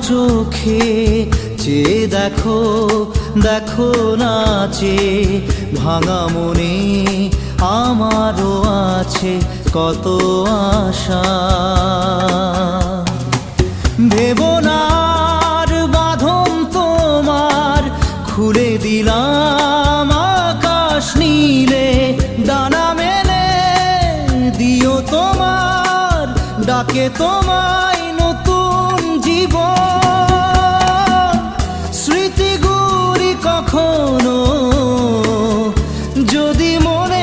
চোখে চেয়ে দেখো, দেখো নাচে ভাঙা মনে আমারও আছে কত আশা। ভেবো না আর বাঁধন তোমার, খুলে দিলাম আকাশ নীলে, ডানা মেলে দিও তোমার ডাকে তোমায় নতুন জীবন। স্মৃতিগুলি কখনো যদি মনে